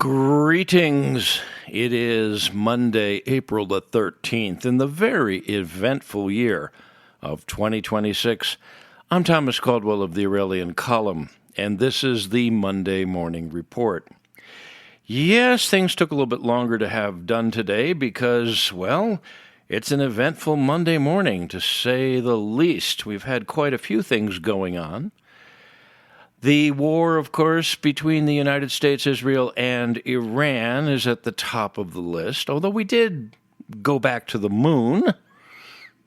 Greetings. It is Monday, April the 13th, in the very eventful year of 2026. I'm Thomas Caldwell of the Aurelian Column, and this is the Monday Morning Report. Yes, things took a little bit longer to have done today because, well, it's an eventful Monday morning, to say the least. We've had quite a few things going on. The war, of course, between the United States, Israel, and Iran is at the top of the list, although we did go back to the moon,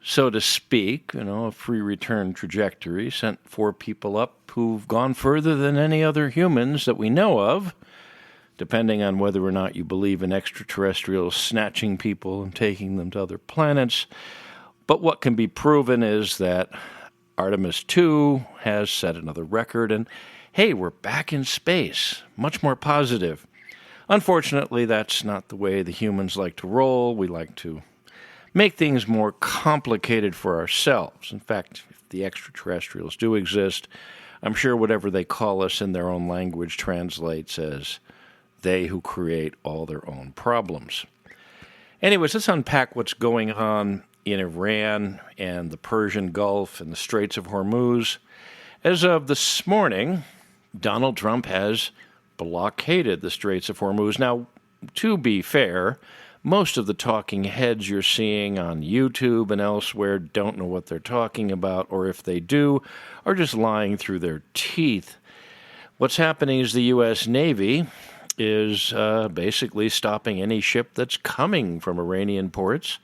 so to speak, a free return trajectory, sent 4 people up who've gone further than any other humans that we know of, depending on whether or not you believe in extraterrestrials snatching people and taking them to other planets. But what can be proven is that Artemis 2 has set another record, and hey, we're back in space. Much more positive. Unfortunately, that's not the way the humans like to roll. We like to make things more complicated for ourselves. In fact, if the extraterrestrials do exist, I'm sure whatever they call us in their own language translates as they who create all their own problems. Anyways, let's unpack what's going on in Iran and the Persian Gulf and the Straits of Hormuz. As of this morning, Donald Trump has blockaded the Straits of Hormuz. Now, to be fair, most of the talking heads you're seeing on YouTube and elsewhere don't know what they're talking about, or if they do, are just lying through their teeth. What's happening is the U.S. Navy is basically stopping any ship that's coming from Iranian ports.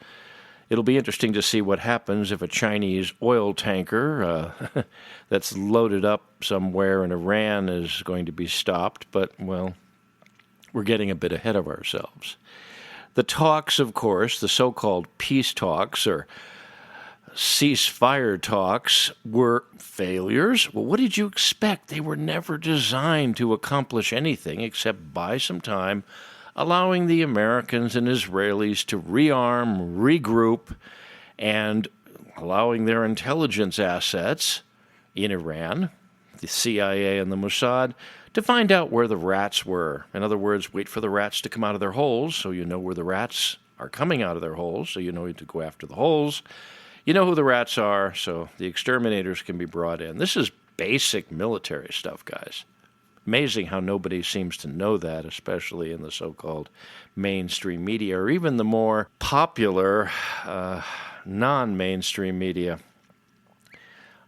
It'll be interesting to see what happens if a Chinese oil tanker that's loaded up somewhere in Iran is going to be stopped. But, well, we're getting a bit ahead of ourselves. The talks, of course, the so-called peace talks or ceasefire talks, were failures. Well, what did you expect? They were never designed to accomplish anything except buy some time, allowing the Americans and Israelis to rearm, regroup, and allowing their intelligence assets in Iran, the CIA and the Mossad, to find out where the rats were. In other words, wait for the rats to come out of their holes so you know where the rats are coming out of their holes, so you know to go after the holes. You know who the rats are, so the exterminators can be brought in. This is basic military stuff, guys. Amazing how nobody seems to know that, especially in the so-called mainstream media, or even the more popular non-mainstream media.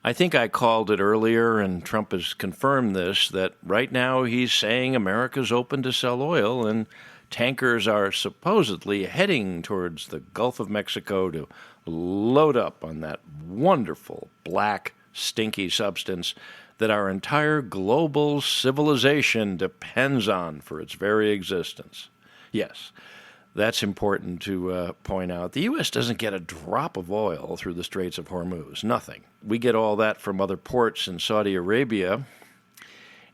I think I called it earlier, and Trump has confirmed this, that right now he's saying America's open to sell oil, and tankers are supposedly heading towards the Gulf of Mexico to load up on that wonderful, black, stinky substance that our entire global civilization depends on for its very existence. Yes, that's important to point out. The U.S. doesn't get a drop of oil through the Straits of Hormuz, nothing. We get all that from other ports in Saudi Arabia.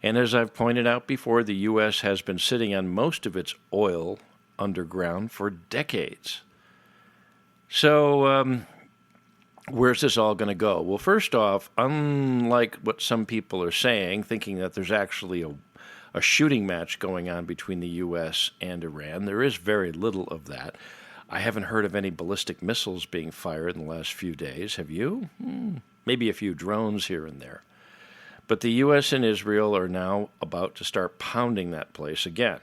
And as I've pointed out before, the U.S. has been sitting on most of its oil underground for decades. So, where's this all going to go? Well, first off, unlike what some people are saying, thinking that there's actually a shooting match going on between the U.S. and Iran, there is very little of that. I haven't heard of any ballistic missiles being fired in the last few days. Have you? Maybe a few drones here and there. But the U.S. and Israel are now about to start pounding that place again.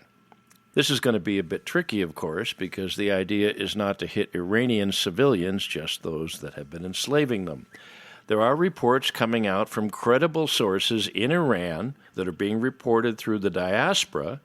This is going to be a bit tricky, of course, because the idea is not to hit Iranian civilians, just those that have been enslaving them. There are reports coming out from credible sources in Iran that are being reported through the diaspora,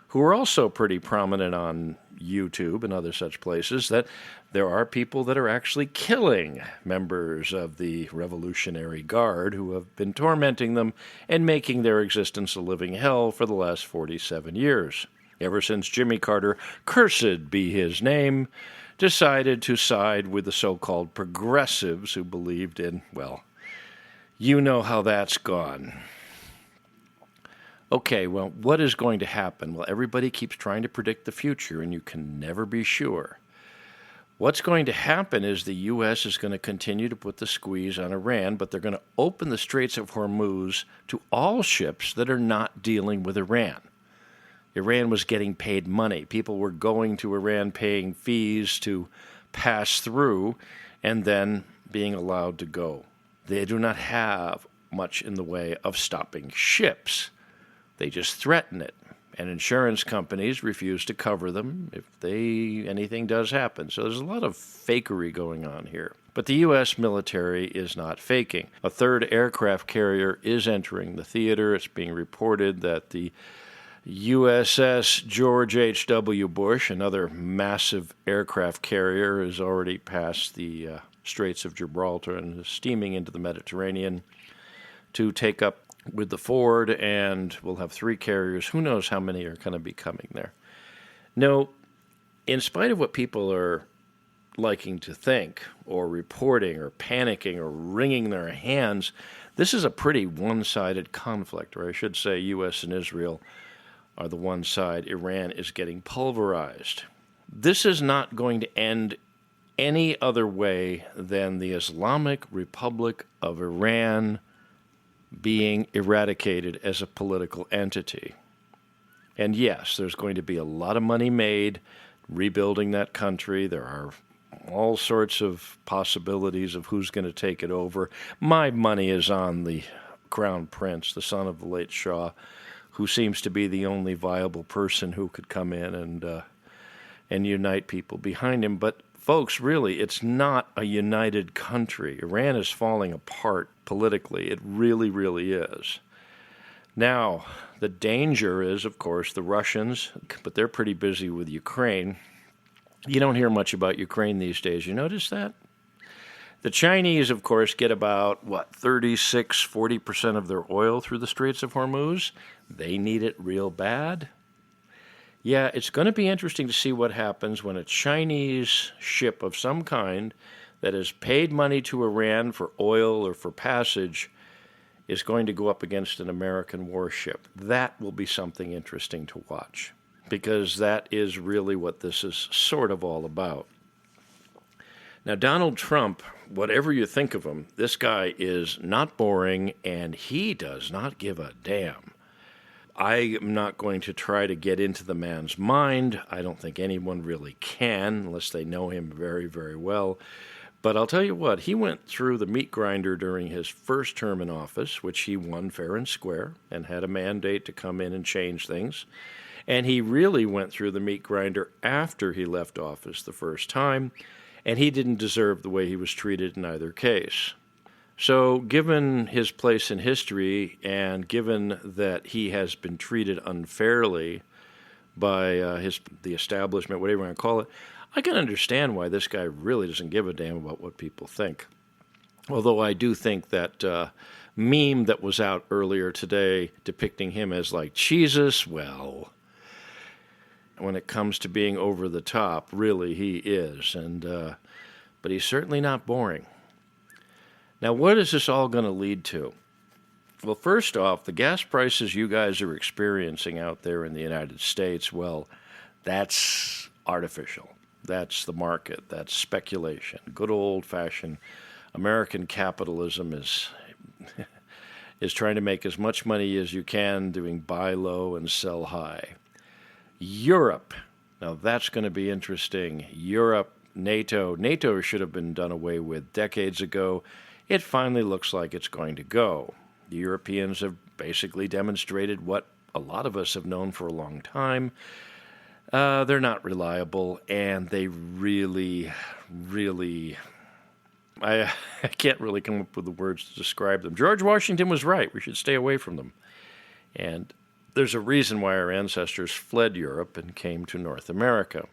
who are also pretty prominent on YouTube and other such places, that there are people that are actually killing members of the Revolutionary Guard who have been tormenting them and making their existence a living hell for the last 47 years. Ever since Jimmy Carter, cursed be his name, decided to side with the so-called progressives who believed in, well, you know how that's gone. Okay, well, what is going to happen? Well, everybody keeps trying to predict the future, and you can never be sure. What's going to happen is the U.S. is going to continue to put the squeeze on Iran, but they're going to open the Straits of Hormuz to all ships that are not dealing with Iran. Iran was getting paid money. People were going to Iran paying fees to pass through and then being allowed to go. They do not have much in the way of stopping ships. They just threaten it. And insurance companies refuse to cover them if anything does happen. So there's a lot of fakery going on here. But the U.S. military is not faking. A third aircraft carrier is entering the theater. It's being reported that the USS George H.W. Bush, another massive aircraft carrier, has already passed the Straits of Gibraltar and is steaming into the Mediterranean to take up with the Ford, and we'll have 3 carriers. Who knows how many are going to be coming there? No, in spite of what people are liking to think or reporting or panicking or wringing their hands, this is a pretty one-sided conflict, or I should say U.S. and Israel are the one side. Iran is getting pulverized. This is not going to end any other way than the Islamic Republic of Iran being eradicated as a political entity. And yes, there's going to be a lot of money made rebuilding that country. There are all sorts of possibilities of who's going to take it over. My money is on the Crown Prince, the son of the late Shah, who seems to be the only viable person who could come in and unite people behind him. But folks, really, it's not a united country. Iran is falling apart politically. It really, really is. Now, the danger is, of course, the Russians, but they're pretty busy with Ukraine. You don't hear much about Ukraine these days. You notice that? The Chinese, of course, get about, 40% of their oil through the Straits of Hormuz. They need it real bad. Yeah, it's going to be interesting to see what happens when a Chinese ship of some kind that has paid money to Iran for oil or for passage is going to go up against an American warship. That will be something interesting to watch, because that is really what this is sort of all about. Now, Donald Trump, whatever you think of him, this guy is not boring, and he does not give a damn. I am not going to try to get into the man's mind. I don't think anyone really can, unless they know him very, very well. But I'll tell you what, he went through the meat grinder during his first term in office, which he won fair and square, and had a mandate to come in and change things. And he really went through the meat grinder after he left office the first time, and he didn't deserve the way he was treated in either case. So given his place in history, and given that he has been treated unfairly by the establishment, whatever you want to call it, I can understand why this guy really doesn't give a damn about what people think. Although I do think that meme that was out earlier today depicting him as like Jesus, well, when it comes to being over the top, really he is. But he's certainly not boring. Now, what is this all going to lead to? Well, first off, the gas prices you guys are experiencing out there in the United States, well, that's artificial. That's the market. That's speculation. Good old-fashioned American capitalism is trying to make as much money as you can doing buy low and sell high. Europe. Now, that's going to be interesting. Europe, NATO should have been done away with decades ago. It finally looks like it's going to go. The Europeans have basically demonstrated what a lot of us have known for a long time. They're not reliable, and they really, I can't really come up with the words to describe them. George Washington was right. We should stay away from them. And there's a reason why our ancestors fled Europe and came to North America.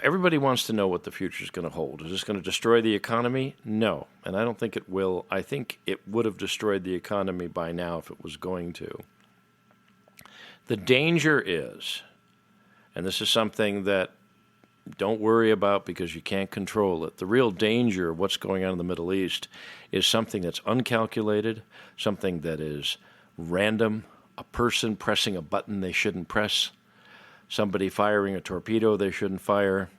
Everybody wants to know what the future is going to hold. Is this going to destroy the economy? No, and I don't think it will. I think it would have destroyed the economy by now if it was going to. The danger is, and this is something that don't worry about because you can't control it, the real danger of what's going on in the Middle East is something that's uncalculated, something that is random, a person pressing a button they shouldn't press, somebody firing a torpedo they shouldn't fire,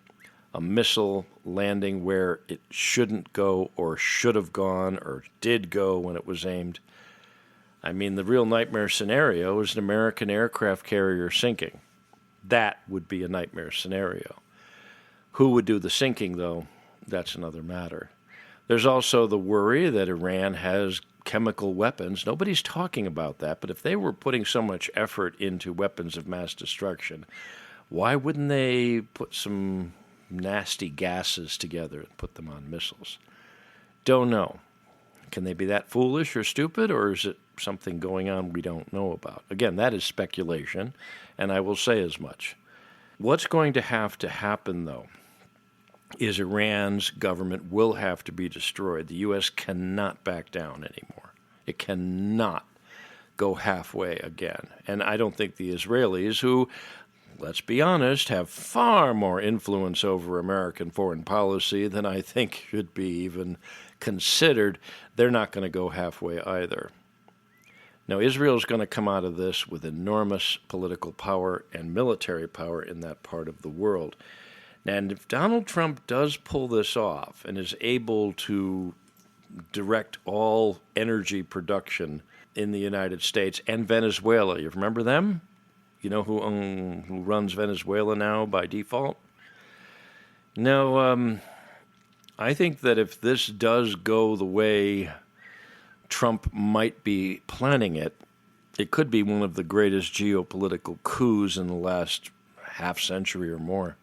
a missile landing where it shouldn't go or should have gone or did go when it was aimed. I mean, the real nightmare scenario is an American aircraft carrier sinking. That would be a nightmare scenario. Who would do the sinking, though? That's another matter. There's also the worry that Iran has chemical weapons. Nobody's talking about that, but if they were putting so much effort into weapons of mass destruction, why wouldn't they put some nasty gases together and put them on missiles? Don't know. Can they be that foolish or stupid, or is it something going on we don't know about? Again, that is speculation, and I will say as much. What's going to happen, though, is Iran's government will have to be destroyed. The U.S. cannot back down anymore. It cannot go halfway again. And I don't think the Israelis, who, let's be honest, have far more influence over American foreign policy than I think should be even considered, they're not going to go halfway either. Now, Israel is going to come out of this with enormous political power and military power in that part of the world. And if Donald Trump does pull this off and is able to direct all energy production in the United States and Venezuela, you remember them? You know who runs Venezuela now by default? No, I think that if this does go the way Trump might be planning it, it could be one of the greatest geopolitical coups in the last half century or more.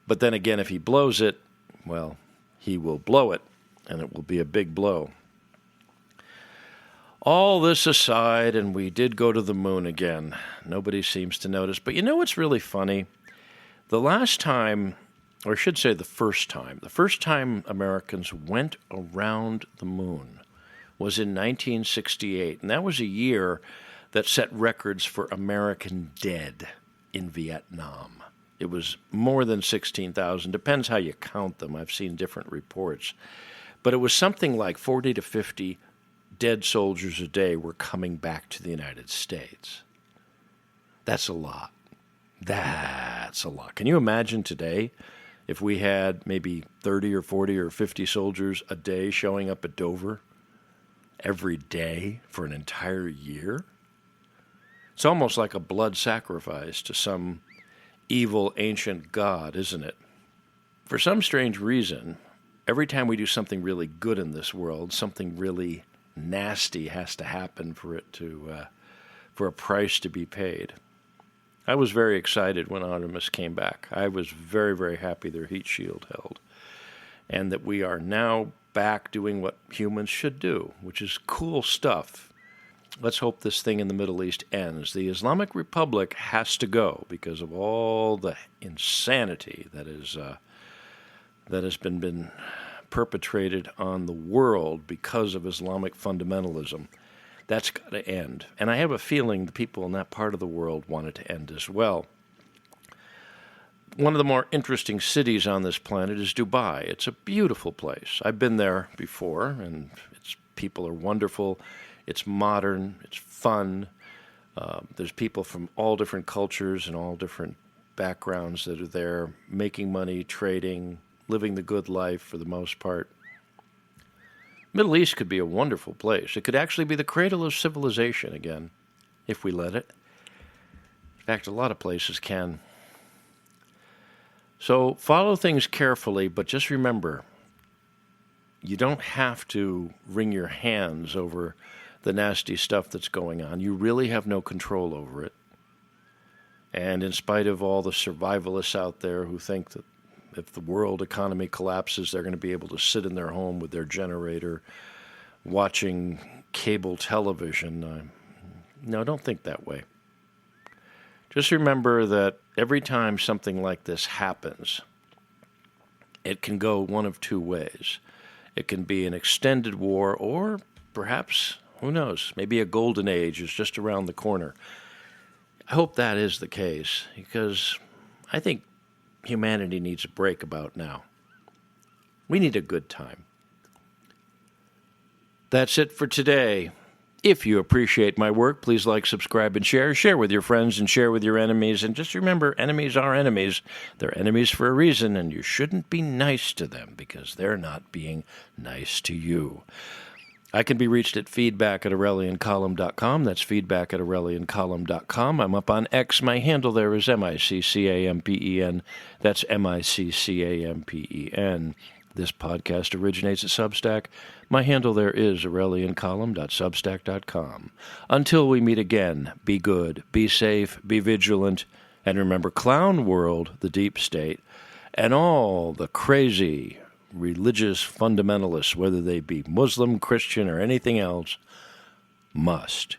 But then again, if he blows it, well, he will blow it, and it will be a big blow. All this aside, and we did go to the moon again. Nobody seems to notice. But you know what's really funny? The last time, or I should say the first time Americans went around the moon was in 1968. And that was a year that set records for American dead in Vietnam. It was more than 16,000. Depends how you count them. I've seen different reports. But it was something like 40 to 50 dead soldiers a day were coming back to the United States. That's a lot. That's a lot. Can you imagine today if we had maybe 30 or 40 or 50 soldiers a day showing up at Dover every day for an entire year? It's almost like a blood sacrifice to some evil ancient god, isn't it? For some strange reason, every time we do something really good in this world, something really nasty has to happen for it to, for a price to be paid. I was very excited when Artemis came back. I was very, very happy their heat shield held, and that we are now back doing what humans should do, which is cool stuff. Let's hope this thing in the Middle East ends. The Islamic Republic has to go because of all the insanity that has been perpetrated on the world because of Islamic fundamentalism. That's got to end. And I have a feeling the people in that part of the world want it to end as well. One of the more interesting cities on this planet is Dubai. It's a beautiful place. I've been there before, and its people are wonderful. It's modern. It's fun. There's people from all different cultures and all different backgrounds that are there, making money, trading, living the good life for the most part. Middle East could be a wonderful place. It could actually be the cradle of civilization again, if we let it. In fact, a lot of places can. So follow things carefully, but just remember, you don't have to wring your hands over the nasty stuff that's going on. You really have no control over it. And in spite of all the survivalists out there who think that if the world economy collapses, they're going to be able to sit in their home with their generator watching cable television, no, don't think that way. Just remember that every time something like this happens, it can go one of two ways. It can be an extended war, or perhaps, who knows, maybe a golden age is just around the corner. I hope that is the case, because I think humanity needs a break about now. We need a good time. That's it for today. If you appreciate my work, please like, subscribe, and share. Share with your friends and share with your enemies. And just remember, enemies are enemies. They're enemies for a reason, and you shouldn't be nice to them because they're not being nice to you. I can be reached at feedback@aureliancolumn.com. That's feedback@aureliancolumn.com. I'm up on X. My handle there is MICCAMPEN. That's MICCAMPEN. This podcast originates at Substack. My handle there is aureliancolumn.substack.com. Until we meet again, be good, be safe, be vigilant, and remember Clown World, the deep state, and all the crazy religious fundamentalists, whether they be Muslim, Christian, or anything else, must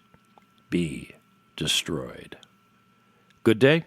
be destroyed. Good day.